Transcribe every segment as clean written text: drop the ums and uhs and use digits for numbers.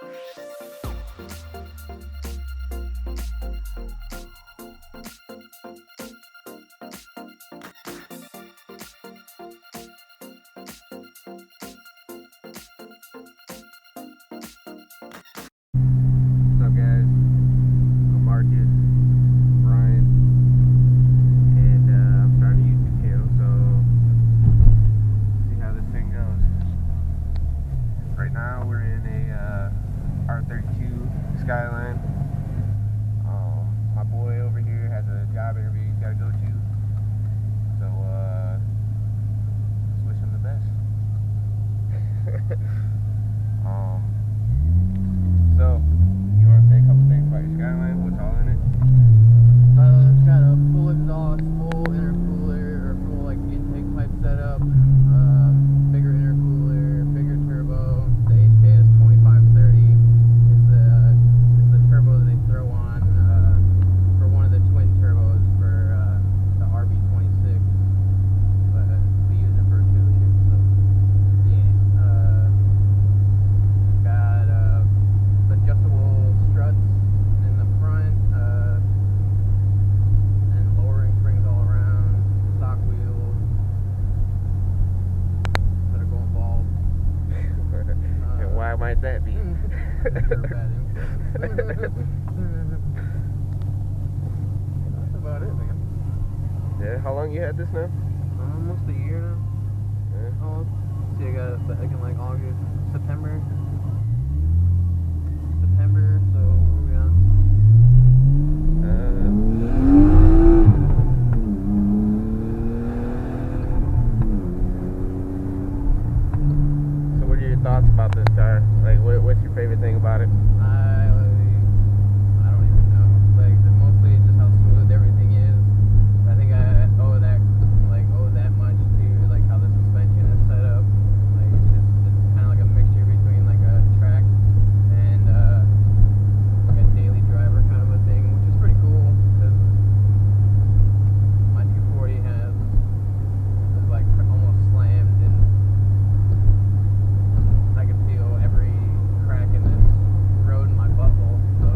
What's up, guys? I'm Marcus, Brian, and I'm starting a YouTube channel, so see how this thing goes. Right now we're in a R32 Skyline. My boy over here has a job interview he's got to go to, so let's wish him the best. So, you want to say a couple things about your Skyline? What's all in it? It's got a full exhaust, full intercooler, or full like intake pipe setup, bigger intercooler, bigger turbo. The HKS 2530 is the turbo that they throw on for one of the twin turbos for the RB26, but we use it for a 2-liter. So yeah, got adjustable struts in the front, and lowering springs all around, stock wheels that are going bald. And why might that be? They're bad influence. That's about it, man. Yeah, how long you had this now? Almost a year now. Yeah. Oh, see, I got it back in like August, September, so what are we on? So what are your thoughts about this car? Like, what's your favorite thing about it? I don't even know. Like, mostly just how smooth everything is. I think I owe that much to like how the suspension is set up. Like, it's kind of like a mixture between like a track and like a daily driver kind of a thing, which is pretty cool because my 240 is like almost slammed, and I can feel every crack in this road in my butthole. So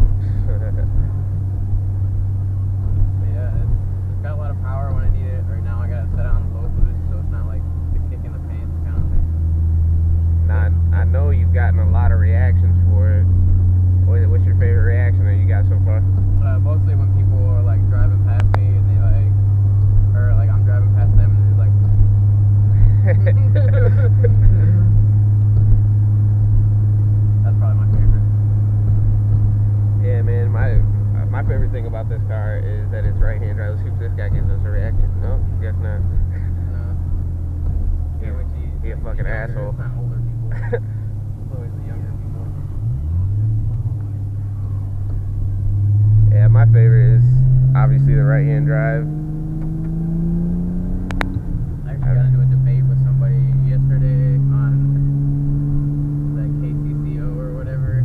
but yeah, it's got a lot of power when I need it. Right now I got it set on low boost, so it's not like the kick in the pants kind of thing. Now, I know you've gotten a lot of reactions for it. What's your favorite reaction that you got so far? Mostly when people are like driving past me and they like, or like I'm driving past them and they're like, that's probably my favorite. Yeah, man, my favorite thing about this car is that it's right-hand drive. Let's see if this guy gives us a reaction. No, guess not. No. Yeah, which He a fucking younger, asshole. It's not older people. It's always the younger people. Yeah, my favorite is obviously the right-hand drive. I actually got into a debate with somebody yesterday on the KCCO or whatever,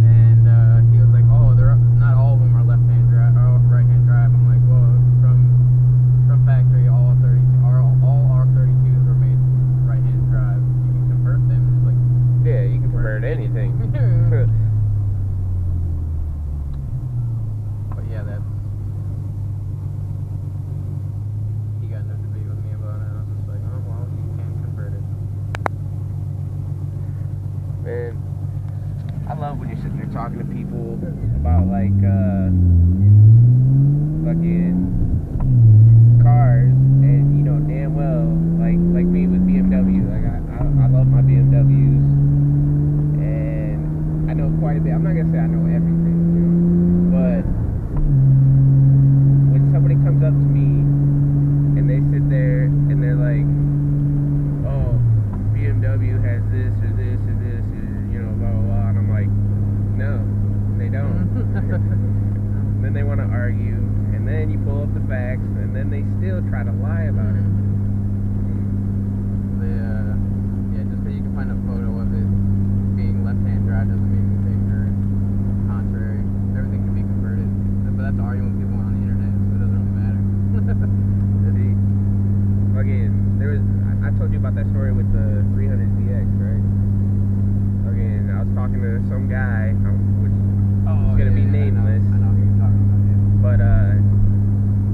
and he was like, "Oh, they're not all of them are left-hand drive or right-hand drive." I'm like, "Well, from factory, all R32s were made right-hand drive. You can convert them." It's like, Yeah, you can convert anything. but yeah, he got no debate with me about it. I was just like, "Oh well, you can convert it." Man, I love when you're sitting there talking to people about like fucking cars, and you know damn well, like me with BMW, like I love my BMWs, and I know quite a bit. I'm not gonna say I know everything, you know, but when somebody comes up to me and they sit there and they're like, "Oh, BMW has this or this or this or you know blah blah blah," and I'm like, "No, they don't." And then they want to argue, and then you pull up the facts, and then they still try to lie about it. Yeah, just because you can find a photo of it being left-hand drive doesn't mean anything, or contrary. Everything can be converted, but that's arguing with people on the internet, so it doesn't really matter. See, again, I told you about that story with the 300ZX, right? Again, I was talking to some guy, which Oh, is gonna yeah, be yeah, nameless. I know who you're talking about. Yeah. But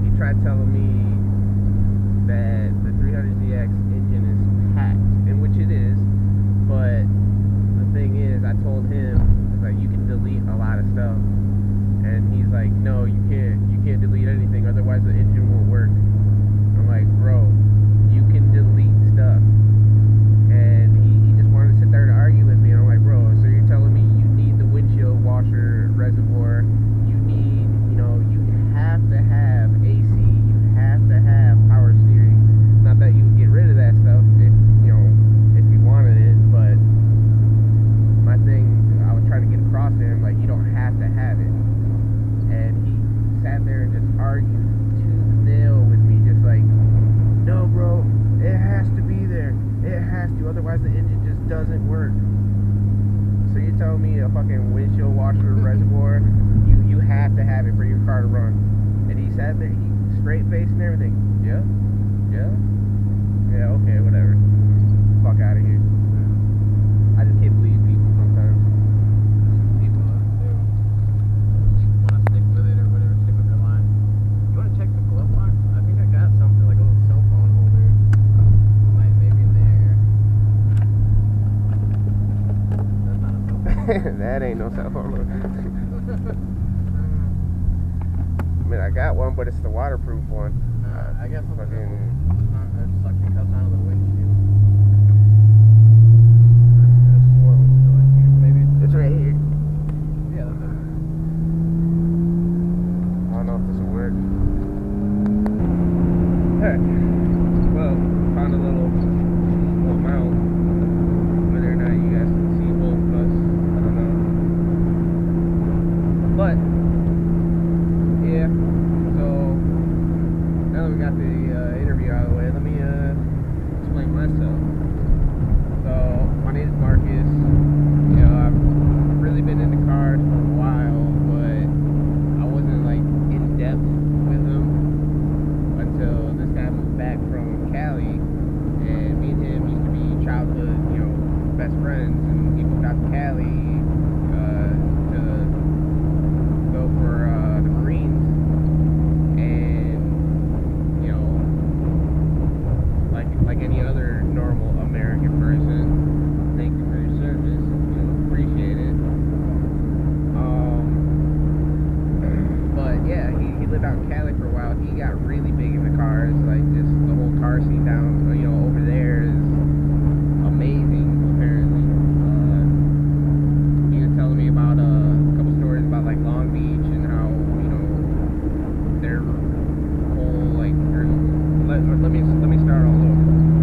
he tried telling me that the 300ZX engine is packed, and which it is. But the thing is, I told him like you can delete a lot of stuff, and he's like, no, you can't. You can't delete anything, otherwise the engine won't work. I'm like, bro, you can delete stuff. And he just wanted to sit there and argue with me. And I'm like, bro, so you're telling me you need the windshield washer reservoir, you need, you have to have AC, you have to have power steering. Not that you would get rid of that stuff if you wanted it, but my thing, I was trying to get across to him, like, you don't have to have it. And he sat there and just argued tooth and nail with me, just like, no, bro, it has to be there. It has to, otherwise the engine just doesn't work. So you're telling me a fucking windshield washer reservoir, you have to have it for your car to run. And he sat there, he straight faced and everything. Yeah, okay, whatever. Fuck out of here. I just can't believe people sometimes. People do want to stick with it or whatever, stick with their line. You want to check the glove box? I think I got something like a little cell phone holder. Maybe in there. That's not a cell phone. That ain't no cell phone. I mean, I got one, but it's the waterproof one. I got something fucking. that suction cups out of the windshield. I swore it was still in here. Maybe It's right here. Yeah, that's it. I don't know if this will work. Alright. Well, found a little mount. Whether or not you guys can see both of us, I don't know. But yeah, so now that we got the interview out of the way, let me explain myself. So my name is Marcus. I've really been into cars for a while, but I wasn't like in depth with them until this guy moved back from Cali, and me and him used to be childhood, best friends, and he moved out to Cali to go for the Marines, and like any other normal American person, thank you for your service, appreciate it. But yeah, he lived out in Cali for a while. He got really big into cars, like just the whole car scene down, over there is amazing, apparently. He was telling me about a couple stories about like Long Beach and how, their whole like, let me start all over.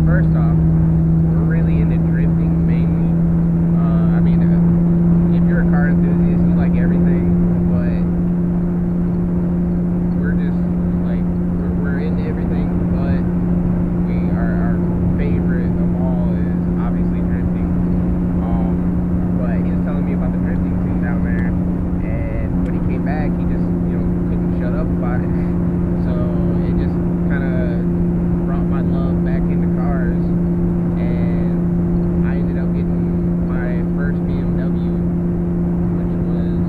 First off, we're really into drifting mainly. I mean, if you're a car enthusiast, you like everything, but we're just like, we're into everything, but our favorite of all is obviously drifting. But he was telling me about the drifting scene down there, and when he came back, he just, couldn't shut up about it. So it just kind of brought my love back into cars, and I ended up getting my first BMW, which was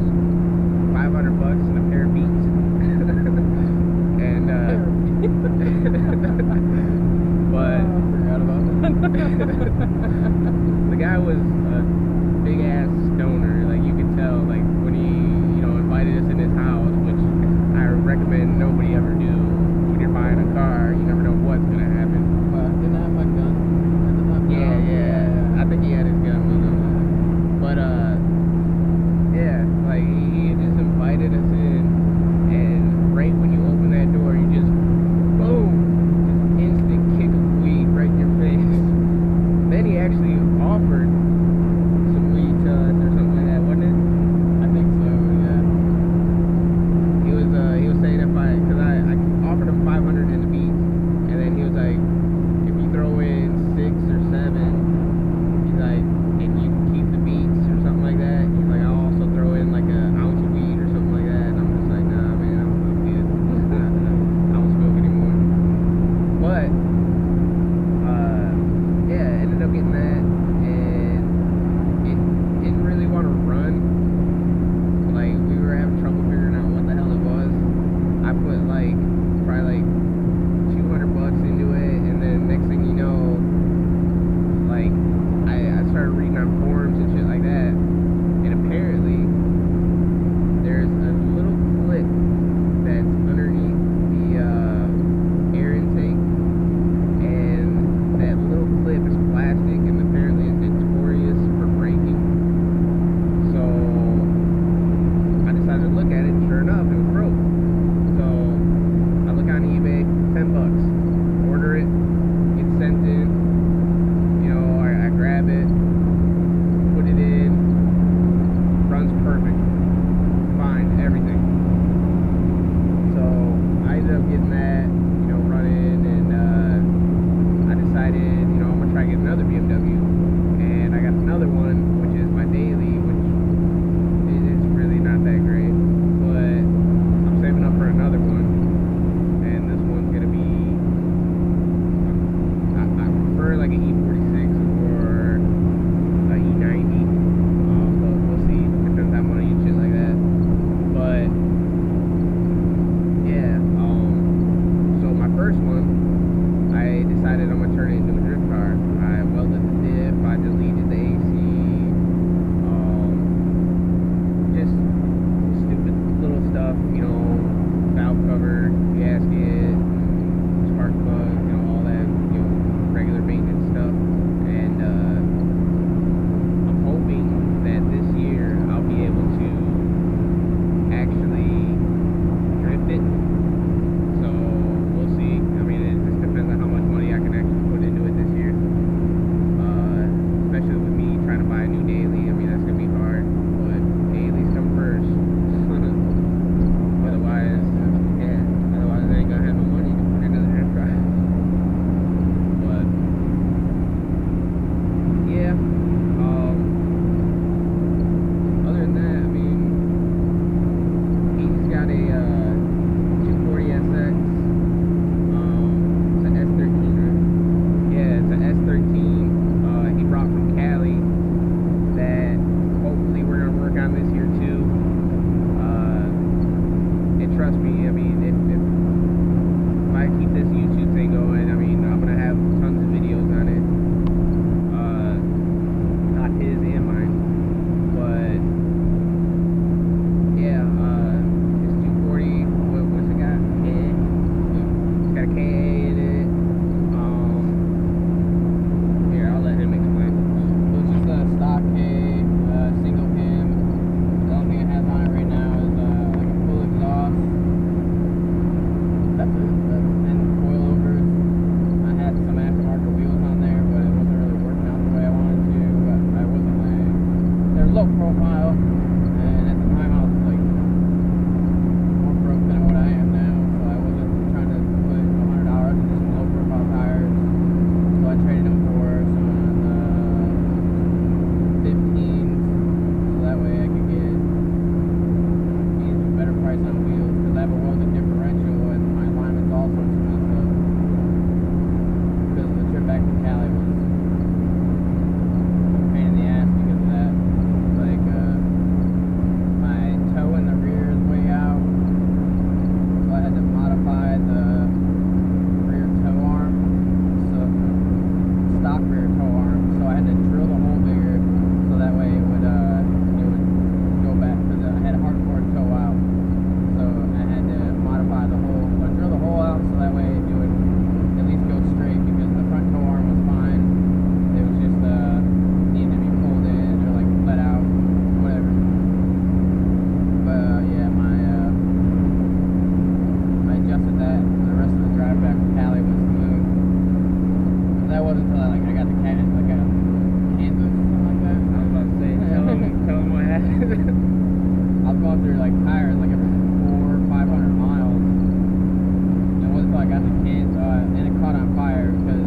I'm going through like tires like every 400 or 500 miles. And it wasn't until I got to Kansas and it caught on fire because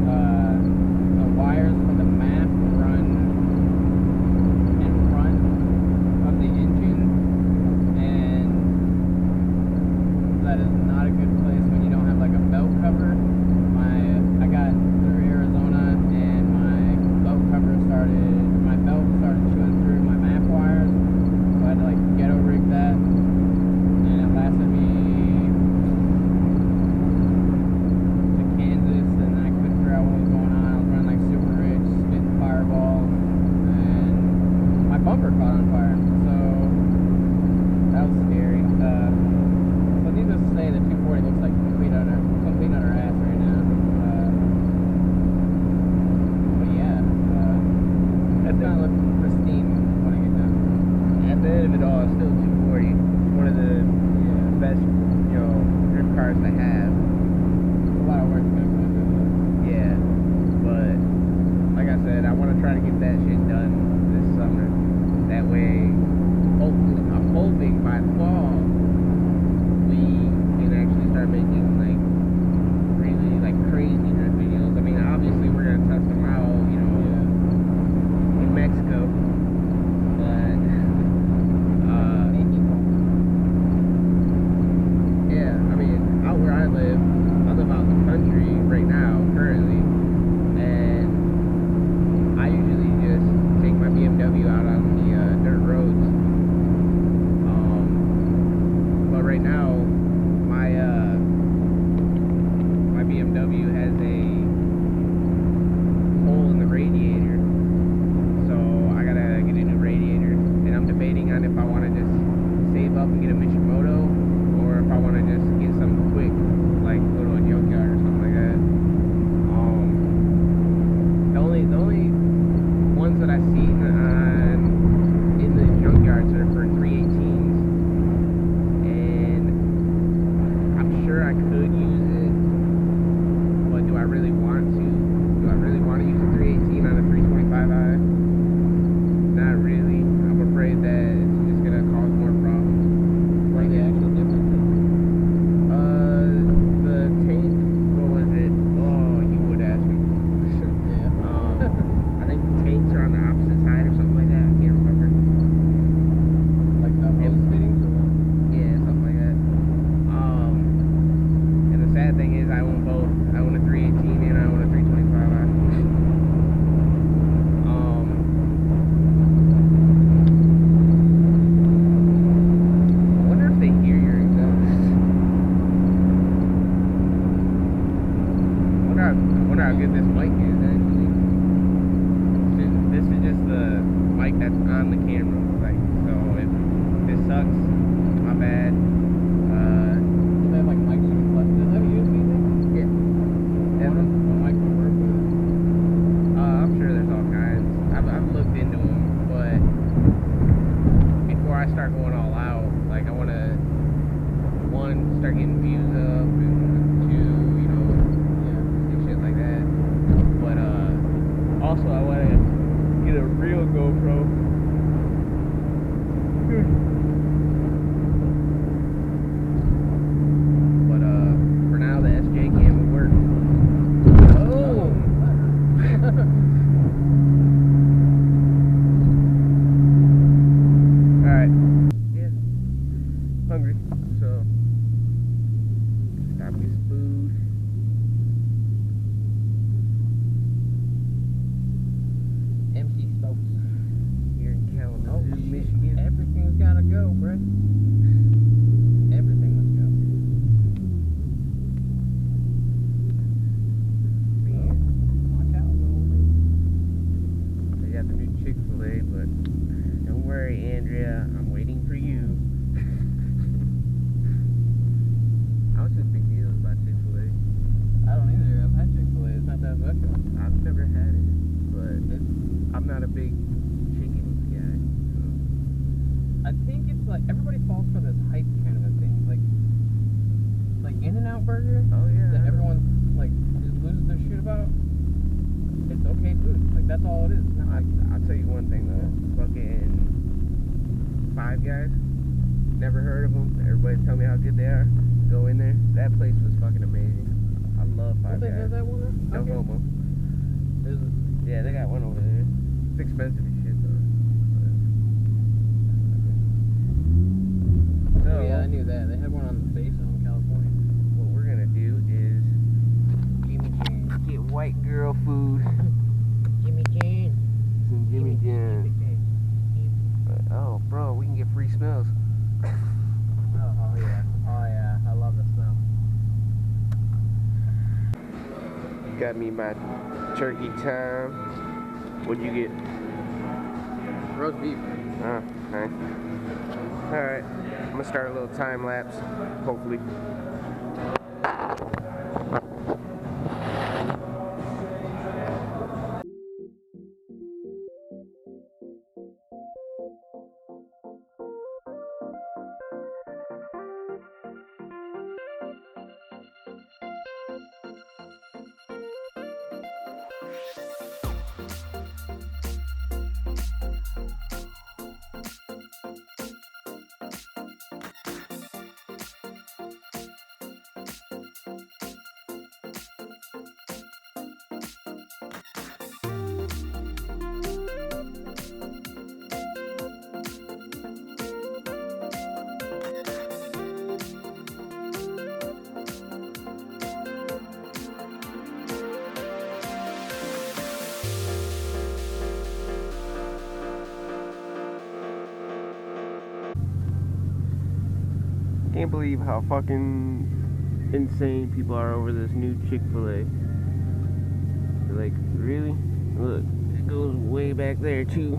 the wires for the map run in front of the engine, and that is not a good place when you don't have like a belt cover. I got through Arizona and my belt started chewing through my map wires, so I had to like ghetto rig that, and it lasted me to Kansas, and I couldn't figure out what was going on. I was running like super rich, spitting fireballs, and my bumper caught on fire, so that was scary. So needless to say, the 240 looks like complete utter ass right now. But yeah, it's gonna look pristine when I get done. At the end of it all, it's still 240. One of the best, drift cars to have. A lot of work gonna go into it. Yeah, but like I said, I want to try to get that shit done this summer. That way, hopefully, I'm hoping by fall we can actually start making like really like crazy drift videos. I mean, obviously we're gonna test them out, in Mexico, but yeah, I mean, out where I live out in the country right now, currently, and I usually just take my BMW out on the dirt roads. But right now, my BMW has a hole in the radiator, so I gotta get a new radiator, and I'm debating on if I want to just save up and get a Mishimoto, or if I want to just get something quick, like go to a junkyard or something like that. The only ones that I see in the junkyards are for 318s, and I'm sure I could use it, but do I really want to? Do I really want to use a 318 on a 325i? Not really. I'm afraid that it's just gonna cause more problems. What are the actual differences? The tank, what was it? Oh, you would ask me. Yeah. I think the tanks are on the opposite side or something like that. I can't remember. Like the hose fittings or what? Yeah, something like that. And the sad thing is I own both. I own a 318 and I own a 325i. I wonder if they hear your exhaust. I wonder how good this mic is, actually. This is just the mic that's on the camera. Like, so if this sucks, my bad. Do they have like mics you can plug? Does that have a USB thing? Yeah. What mic would work with it? I'm sure there's all kinds. I've looked into them, but before I start going all out, like I want to, one, start getting views up, and two, do shit like that. But also I want to get a real GoPro. But for now, the SJ cam will work. Oh! Alright. Yeah. Hungry. So, stop me some food. Empty spokes. Here in Kalamazoo, Michigan. Everything's gotta go, bruh. Everything must go. Man, Watch out, little lady. I got the new Chick-fil-A, but don't worry, Andrea, I'm waiting for you. I was just big deal about Chick-fil-A. I don't either. I've had Chick-fil-A. It's not that special. I've never had it, but I'm not a big chicken guy. So. I think it's like everybody falls for this hype kind of a thing. Like In-N-Out Burger. Oh yeah. That everyone like just loses their shit about. It's okay food. Like that's all it is. It's not like I'll tell you one thing though. Fucking Five Guys. Never heard of them. Everybody's telling me how good they are. Go in there. That place was fucking amazing. I love Five Don't they Guys. have that one there? No homo. Is it? Yeah, they got one over there. It's expensive as shit though. So, Oh, yeah, I knew that. They had one on the base in California. what we're gonna do is Jimmy Jane. get white girl food. Jimmy Jane. Some Jimmy Jam. Jane. Oh, bro, we can get free smells. Oh yeah. Oh yeah. I love the smell. Got me my turkey time. What'd you get? Roast beef. Oh, nice. Alright, I'm gonna start a little time lapse, hopefully. Can't believe how fucking insane people are over this new Chick-fil-A. They're like, really? Look, it goes way back there too.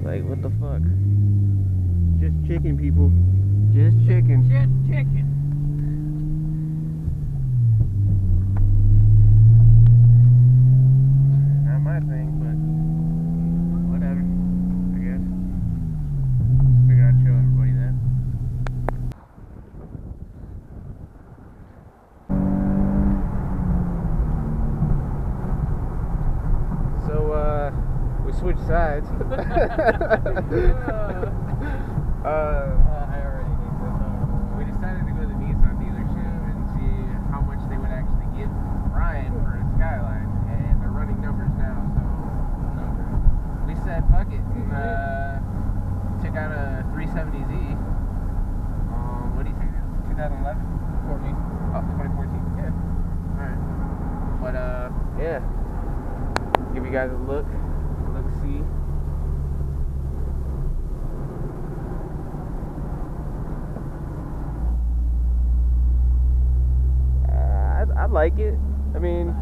Like, what the fuck? Just chicken, people. Just chicken. Just chicken. Not my thing, but whatever, I guess. Figured I'd show everybody that. So, we switched sides. I already need this. We decided to go to the Nissan dealership and see how much they would actually give Ryan for a Skyline, and they're running numbers now, so we said fuck it. Took out a 370Z. What do you think it is? 2011? 14. Oh, 2014. Yeah. Alright. But yeah. Give you guys a look. See. I like it. I mean,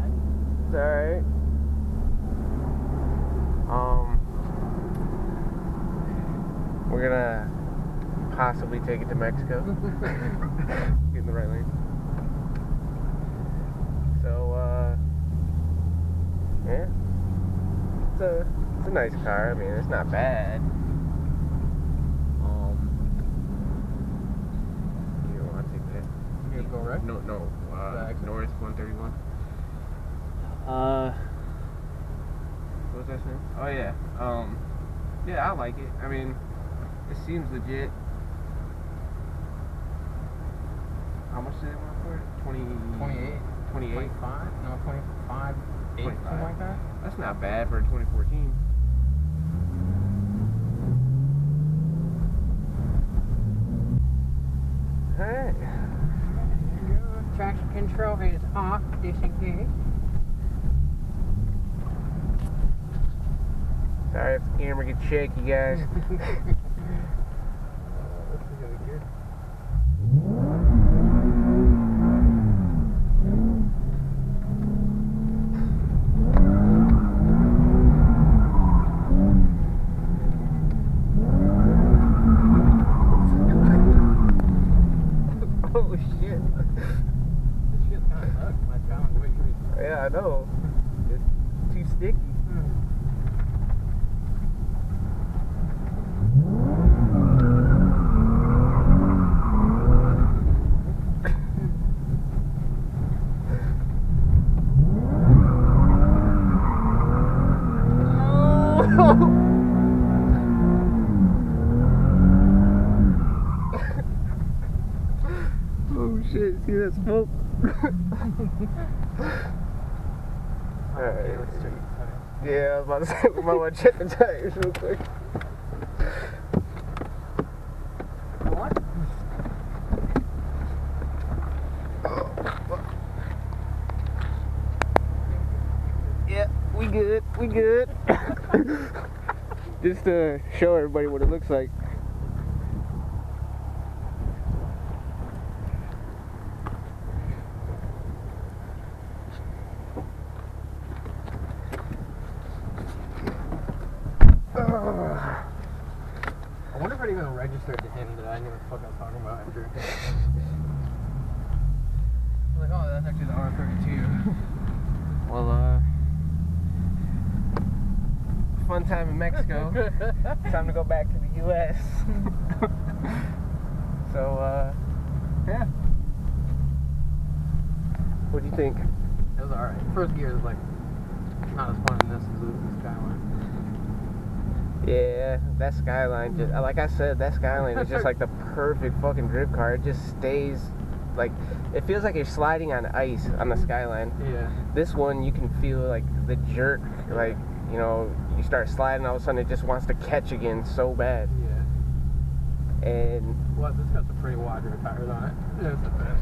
it's alright. We're gonna possibly take it to Mexico. Get in the right lane. So, yeah. It's a nice car. I mean, it's not bad. You want to take that? You go right? No, North 131. What was I saying? Oh yeah. Yeah, I like it. I mean, it seems legit. How much did it want for it? 28. 28? 25? No, 25. 8, 25. something like that. That's not bad for a 2014. Alright. Traction control is off, disengage. Sorry if the camera gets shaky, guys. This is gonna be good. Oh shit. This shit's kind of sucks. My challenge way too. Yeah, I know. It's too sticky. See that smoke? Alright, let's check. Yeah, I was about to say, we might want to check the tires real quick. What? Yeah, we good, we good. Just to show everybody what it looks like. I wonder if it even registered to him that I knew what the fuck I was talking about after. I was like, oh, that's actually the R32. Well, fun time in Mexico. Time to go back to the U.S. So, yeah. What do you think? It was alright. First gear was like not as fun as this as the Skyline. Yeah, that Skyline, just like I said, that Skyline is just like the perfect fucking drift car. It just stays, like, it feels like you're sliding on ice on the Skyline. Yeah. This one, you can feel like the jerk, like, you know, you start sliding, all of a sudden it just wants to catch again so bad. Yeah. And Well, this got some pretty wide rear tires on it. It's not bad.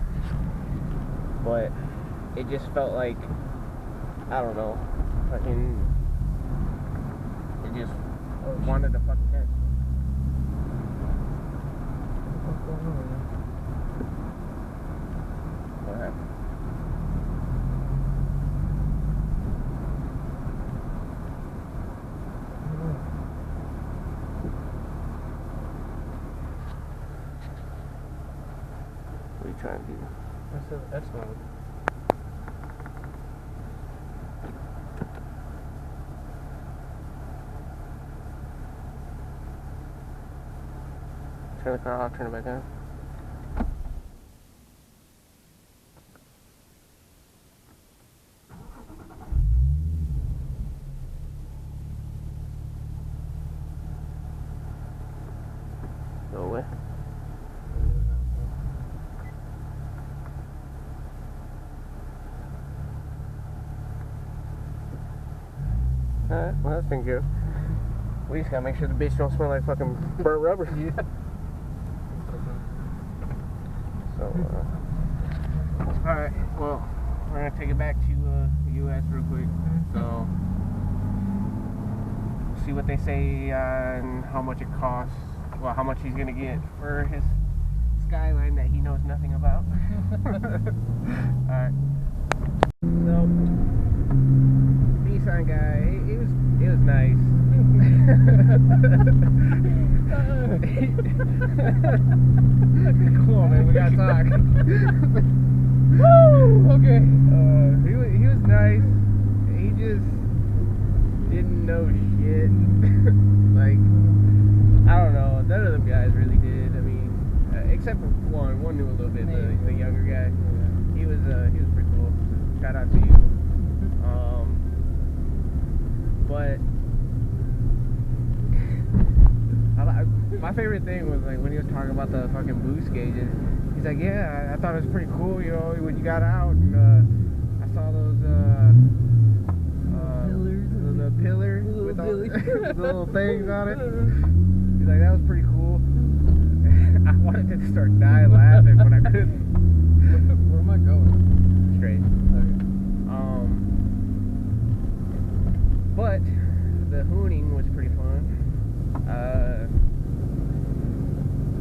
but it just felt like, I don't know, fucking, it just wanted to fucking catch. What's going on with What happened? What are you trying to do? That's mode. Turn the car off, turn it back on. Go away. Alright, well that's been good. We just gotta make sure the bitch don't smell like fucking burnt rubber. Yeah. So, alright, well, we're gonna take it back to the U.S. real quick. So, we'll see what they say on how much it costs. Well, how much he's gonna get for his Skyline that he knows nothing about. Alright. So, Nissan guy, it was nice. Come on, man, we gotta talk. Woo! Okay. He was nice. He just didn't know shit. Like, I don't know. None of them guys really did. I mean, except for one. One knew a little bit. The younger guy. Yeah. He was pretty cool. Shout out to you. But my favorite thing was like when he was talking about the fucking boost gauges. He's like, yeah, I thought it was pretty cool, you know, when you got out and I saw those the pillars with all the little things on it. He's like, that was pretty cool. I wanted to start dying laughing, but I couldn't. Where am I going? Straight. Okay. But the hooning was pretty fun.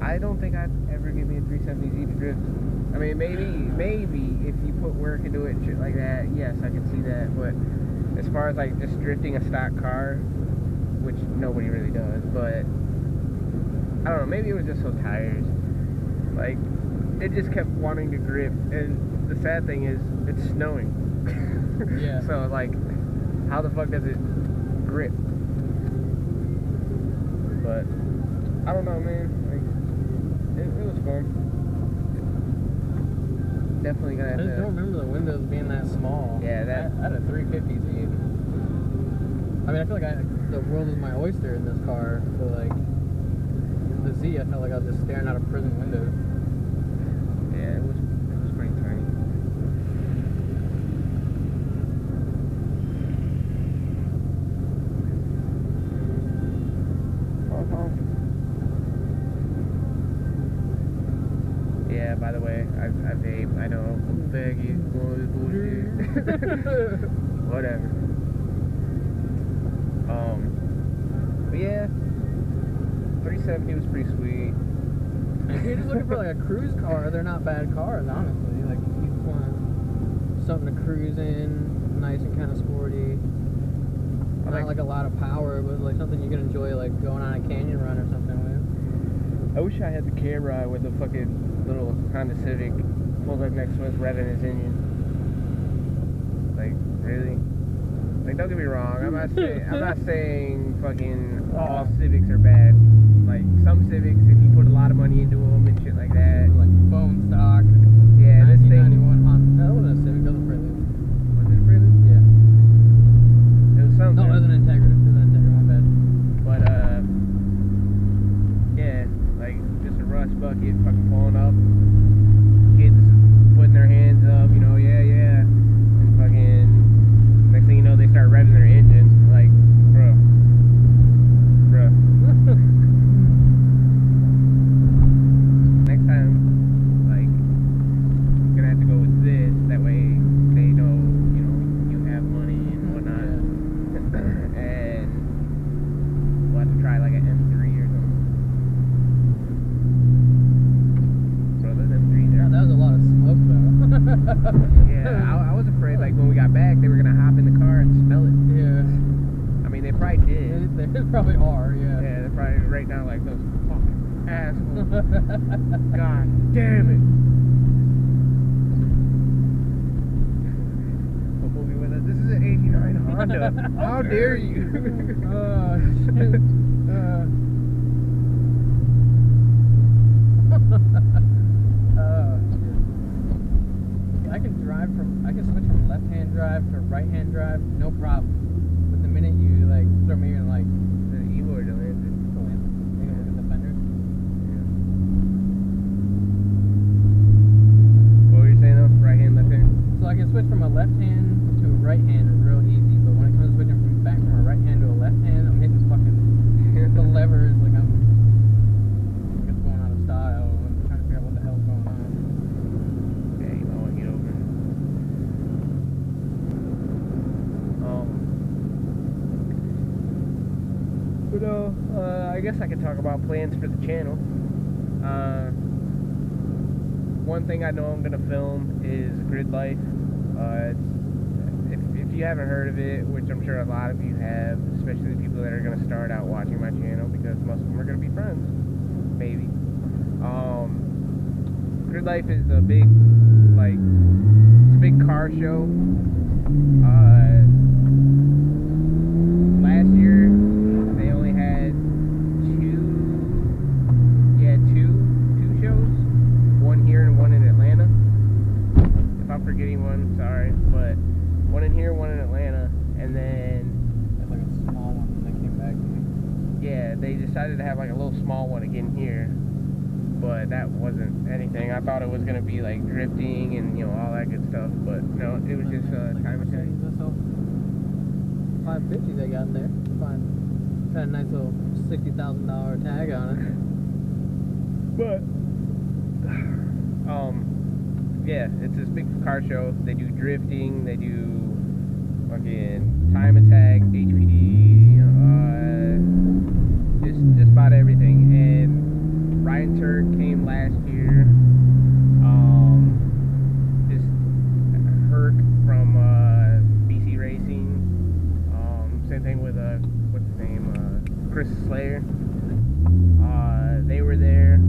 I don't think I'd ever give me a 370Z to drift. I mean, maybe if you put work into it and shit like that, yes, I can see that. But as far as like just drifting a stock car, which nobody really does, but I don't know, maybe it was just those tires. Like, it just kept wanting to grip, and the sad thing is, it's snowing. Yeah. So like, how the fuck does it grip? But I don't know, man. Like, it was fun. Definitely gonna have I just to. don't remember the windows being that small. Yeah, that. I had a 350Z. I mean, I feel like the world was my oyster in this car. So like, the Z, I felt like I was just staring out a prison window. Yeah, it was pretty Yeah, by the way, I vape. I know, I'm faggy, all this bullshit. Whatever. But yeah, 370 was pretty sweet. If you're just looking for like a cruise car, they're not bad cars, honestly. Like, if you just want something to cruise in, nice and kind of sporty. Not like a lot of power, but like something you can enjoy, like going on a canyon run or something with. I wish I had the camera with the fucking little Honda Civic pulled up next to us revving his engine. Like, really? Like, don't get me wrong. I'm not saying fucking all Civics are bad. Like, some Civics, if you put a lot of money into them and shit like that. Like bone stock. Yeah, this thing. 1991 Honda. That wasn't a Civic, that was a Prelude. Was it a Prelude? Yeah. It was something. No, it was an Integra. It was an Integra, my bad. But, yeah, like, just a rust bucket fucking pulling up. Kids putting their hands up, you know, yeah. And fucking, next thing you know, they start revving their engine. Like, bro. Next time, like, I'm gonna have to go with this. That way they know, you know, you have money and whatnot. And we'll have to try like an M3 or something. Bro, those M3s Yeah, are... that was a lot of smoke, though. Yeah, I was afraid, like, when we got back, they were gonna hop in the car and smell it. Yeah. I mean, they probably did. They probably are, yeah. Yeah, they're probably right now like those fucking assholes. God damn it. What movie was that? This is an 89 Honda. How dare you? Oh, shit. I can switch from left-hand drive to right-hand drive, no problem. But the minute you like throw me in like The Evo or the Lancer? the Lancer, you can look at the fenders. What were you saying though? Right hand, left hand? So I can switch from a left hand to a right hand is real easy, but when it comes to switching back from a right hand to a left hand, I'm hitting fucking the levers like I'm just going out of style. I'm trying to figure out what the hell's going on. Yeah, you might want to get over it. But I guess I could talk about plans for the channel. One thing I know I'm gonna film is Grid Life. If you haven't heard of it, which I'm sure a lot of you have, especially the people that are gonna start out watching my channel, because most of them are gonna be friends, maybe. Grid Life is a big, like, it's a big car show. Last year they only had two shows, one here and one in Atlanta. If I'm forgetting one, sorry, but one in here, one in Atlanta, and then It's like a small one when they came back to me. yeah, they decided to have like a little small one again here, but that wasn't anything. I thought it was gonna be like drifting and, you know, all that good stuff, but no, it was just time attack. 550 they got there. Fine. Got a nice little $60,000 tag on it. But yeah, it's this big car show. They do drifting, they do fucking time attack, HPD, just about everything. And Ryan Turk came last year. This Herc from BC Racing. Same thing with what's his name? Chris Slayer. They were there.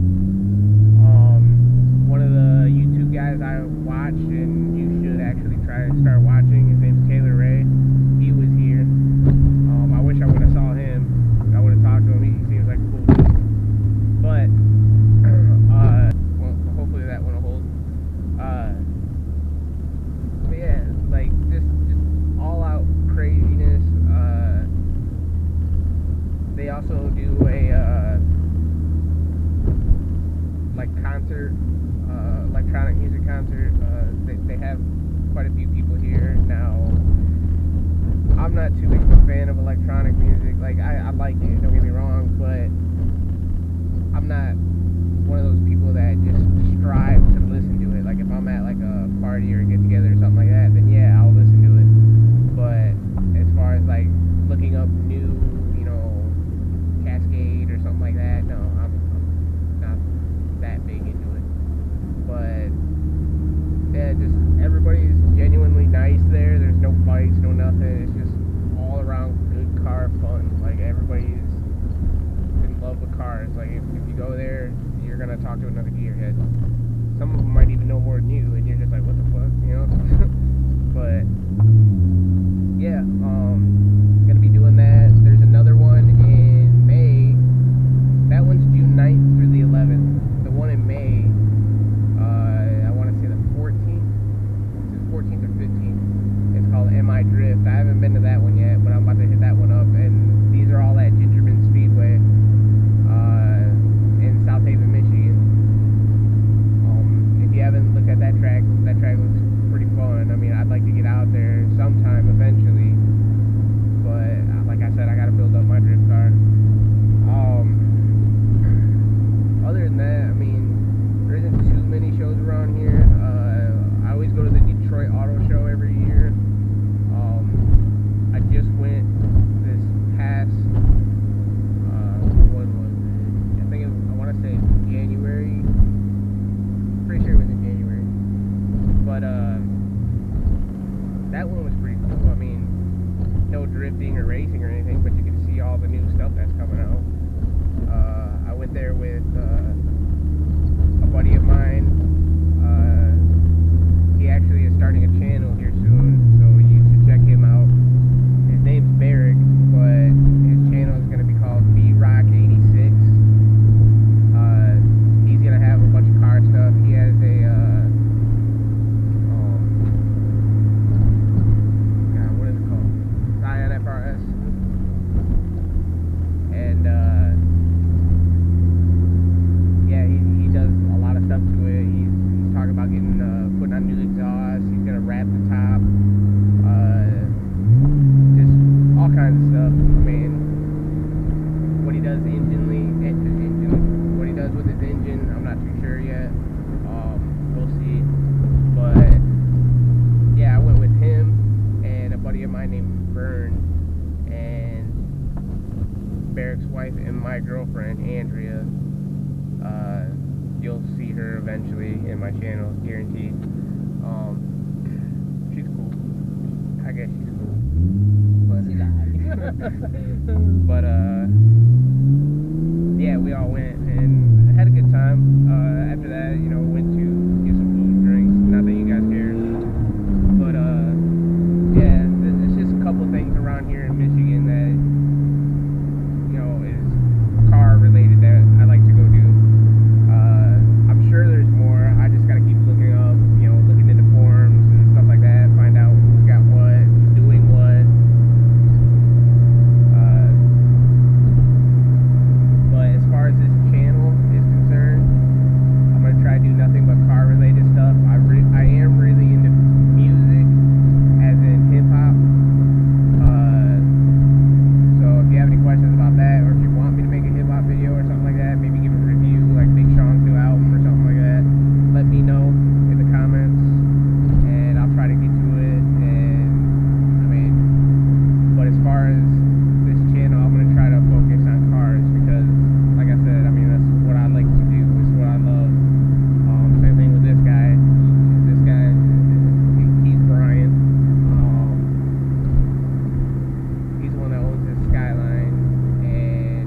One of the YouTube guys I watch, and you should actually try to start watching, his name's Taylor Ray. He was here. I wish I would have saw him. I would have talked to him. He seems like a cool dude. But well, hopefully that one will hold. But yeah, like just all out craziness. They also do a like concert, electronic music concert. They have quite a few people here now. I'm not too big of a fan of electronic music. Like, I like it, don't get me wrong, but I'm not one of those people that just strive to listen to it. Like if I'm at like a party or a get together or something like that, then yeah, I'll listen to it. But as far as like looking up new, you know, Cascade or something like that, no, I'm not that big into it. But yeah, just everybody's genuinely nice there. There's no fights, no nothing. It's just all around good car fun. Like everybody's in love with cars. Like if you go there, you're gonna talk to another gearhead. Some of them might even know more than you, and you're just like, what the fuck, you know? But yeah, gonna be doing that. There's another one in May. That one's June 9th through the 11th. The one in May, I want to say the 14th. It's the 14th or 15th. It's called MI Drift. I haven't been to that one yet, but I'm about to hit that one up. And these are all at Gingerman Speedway in South Haven, Michigan. If you haven't looked at that track looks pretty fun. I mean, I'd like to get out there sometime eventually, but like I said, I gotta build up my drift car. Other than that, I mean, there isn't too many shows around here. I always go to the Detroit Auto Show every year. I just went this past, what was it? I want to say January. Pretty sure it was in January. But that one was pretty cool. I mean, no drifting or racing or anything, but you can see all the new stuff that's coming out. I went there with a buddy of mine. He actually is starting a channel here soon, so you should check him out. His name's Barrick, but his channel is going to be called B-Rock86. He's going to have a bunch of car stuff. He has a God, what is it called? Skyline FRS. And yeah, he does a lot of stuff to it. He's talking about getting putting on new exhaust. He's gonna wrap the top, just all kinds of stuff. I mean, what he does what he does with his engine, I'm not too sure yet. We'll see. But yeah, I went with him and a buddy of mine named Vern and Barrick's wife and my girlfriend Andrea. You'll see her eventually in my channel, guaranteed. She's cool. I guess she's cool. But yeah, we all went and had a good time. After that, you know, went to get some food and drinks. Not that you guys care. But yeah, there's just a couple things around here in Michigan that, you know, is car related that I like to go do. I'm sure there's more. I just gotta keep looking up, you know, looking into forums and stuff like that, find out who's got what, who's doing what. But as far as this channel is concerned, I'm gonna try to do nothing but car related stuff. I am really into music, as in hip hop. So if you have any questions about that, or if you want me to make a hip hop video or something like that, maybe give a review like Big Sean's new album or something like that, let me know in the comments and I'll try to get to it. And I mean, but as far as this channel, I'm gonna try to focus on cars because, like I said, I mean, that's what I like to do. It's what I love. Same thing with this guy. He's Brian. He's the one that owns this Skyline, and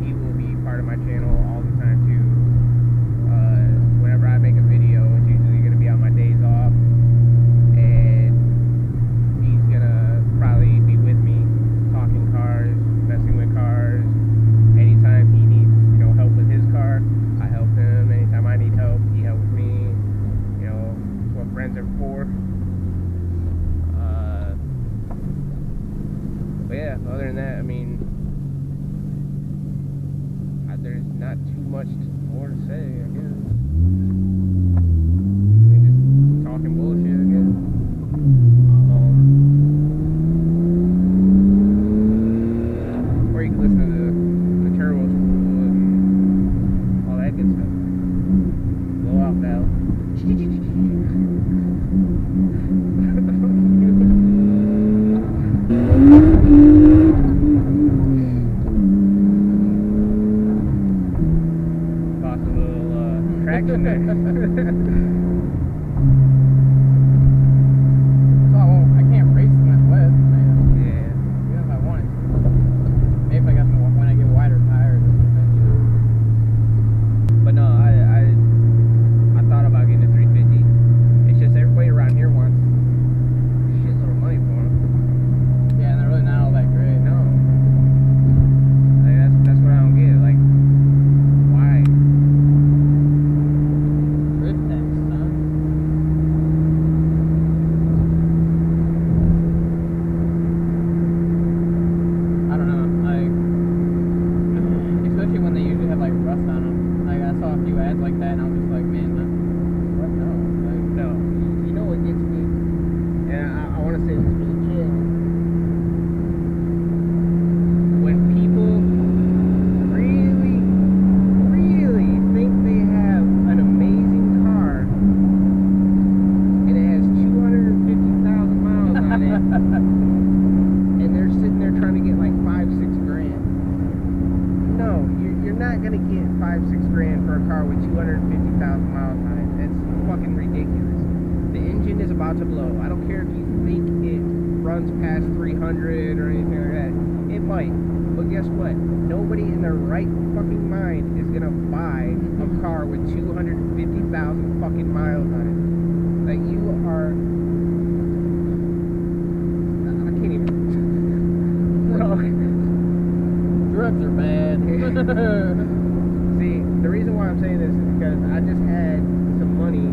he will be part of my channel all the time too. Whenever I make a video, it's usually going to be on my days off, and he's going to probably be with me talking cars, messing with cars. Anytime he needs, you know, help with his car, I help him. Anytime I need help, he helps me. You know, it's what friends are for. But yeah, other than that, I mean, there's not too much more to say, I guess. I mean, just talking bullshit, I guess. Or you can listen to the turbo spool and all that good stuff. Blow off valve. traction there. So I can't race when it's wet. Yeah. Even if I wanted to. Maybe if I got some, when I get wider tires or something, you know. But no, I thought about getting a 350. It's just everybody around here wants shitload of money for them. Yeah, and they're really not all that great. No. Like, that's what I don't get. Like, why? Drift tax, son. I don't know, like, especially when they usually have like rust on them. Like I saw a few ads like that, and I was just like, man, what? No, like, No. You know what gets me? And I want to say this for the kid. When people really, really think they have an amazing car and it has 250,000 miles on it, and they're sitting there trying to get like 5-6 grand. No, you're not gonna get 5-6 grand for a car with 250,000 miles on it. That's fucking ridiculous. The engine is about to blow. I don't care if you think it runs past 300 or anything like that. It might. But guess what? Nobody in their right fucking mind is gonna buy a car with 250,000 fucking miles on it. Like, you are... I can't even... No. drugs are bad. See, the reason why I'm saying this is because I just had some money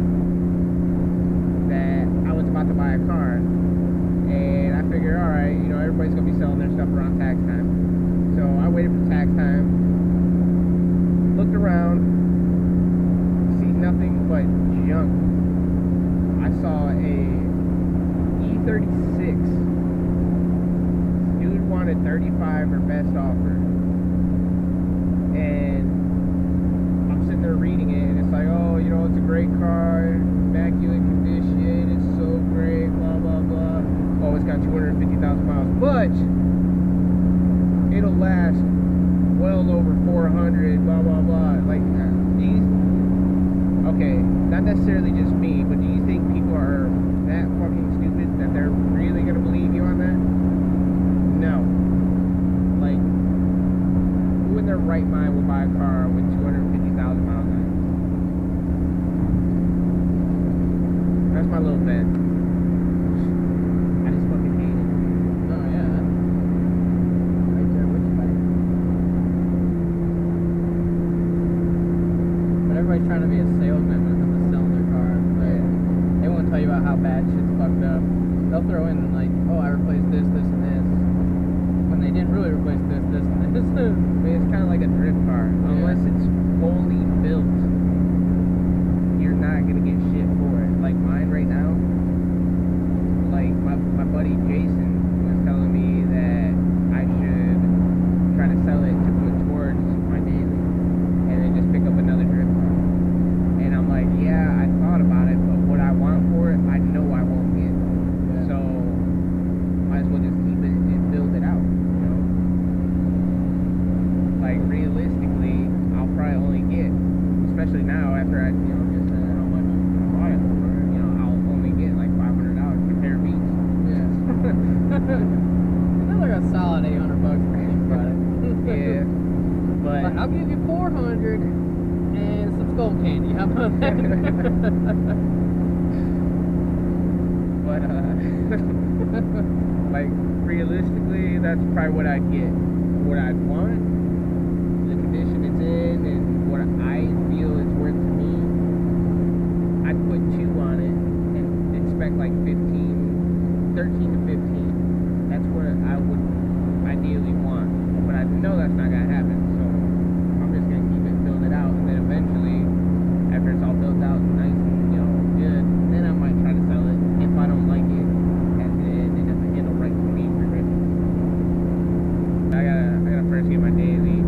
that I was about to buy a car, and I figured, alright, you know, everybody's gonna be selling their stuff around tax time. So I waited for tax time, looked around, see nothing but junk. I saw a E36. Dude wanted 35 or best offer. And I'm sitting there reading it, and it's like, oh, you know, it's a great car, immaculate condition, it's so great, blah, blah, blah. Oh, it's got 250,000 miles, but it'll last well over 400, blah, blah, blah. Like, okay, not necessarily just me, but do you think people are that fucking stupid that they're really gonna believe you on that? No. Like, who in their right mind will buy a car with 250,000 miles on it? That's my little bet. I just fucking hate it. Oh yeah, right there with you, buddy. But everybody's trying to be a salesman when it comes to selling their car. Like, they won't tell you about how bad shit's fucked up. They'll throw in like, oh, I replaced this, this, and this, when they didn't really replace this, this, and this. I mean, it's kind of like a drift car. Unless it's fully built, you're not gonna get shit for it. Like mine right now, like my buddy Jason was telling me that I should try to sell it to put towards my daily, and then just pick up another drift car. And I'm like, yeah, I thought about it, but what I want for it, I know I won't get. So might as well just keep it and build it out. You know, like realistically, I'll probably only get, especially now after I, you know, just said how much I bought it for, you know, I'll only get like $500 repair beats. Yeah. That's like a solid $800 for any product. Yeah, but Like, I'll give you 400 and some skull candy. How about that? but like realistically, that's probably what I'd get. What I'd want, the condition it's in, and what I feel it's worth to me, I'd put 2 on it and expect like 13 to 15. That's what I would ideally want, but I know that's not gonna happen. So I'm just gonna keep it, build it out, and then eventually, after it's all built out and nice and, you know, good, then I might try to sell it if I don't like it, and then it doesn't handle right for me for it. I gotta first get my daily.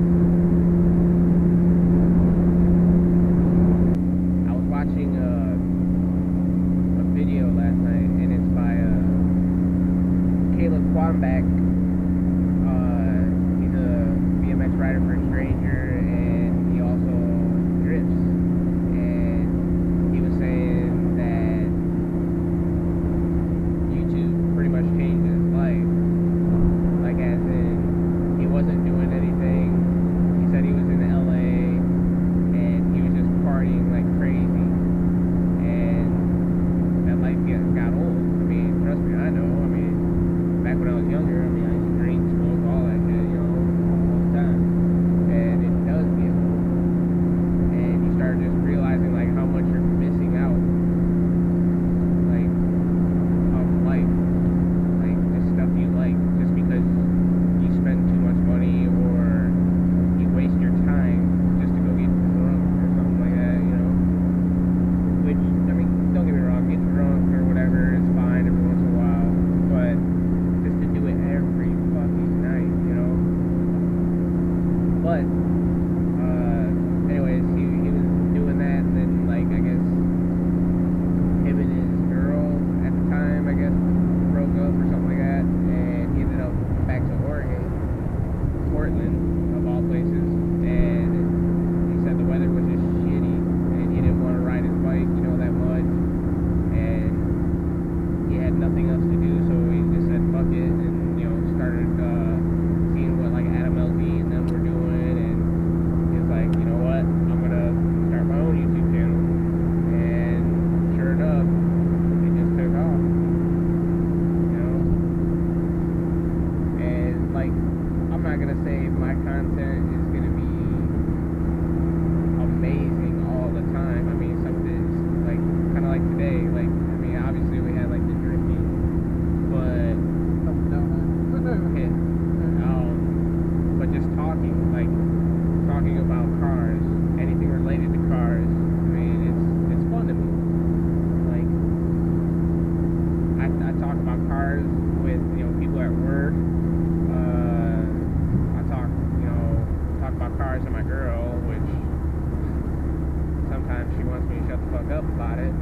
sometimes she wants me to shut the fuck up about it,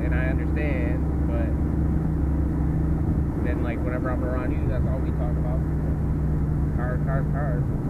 and I understand, but then like whenever I'm around you, that's all we talk about. Cars.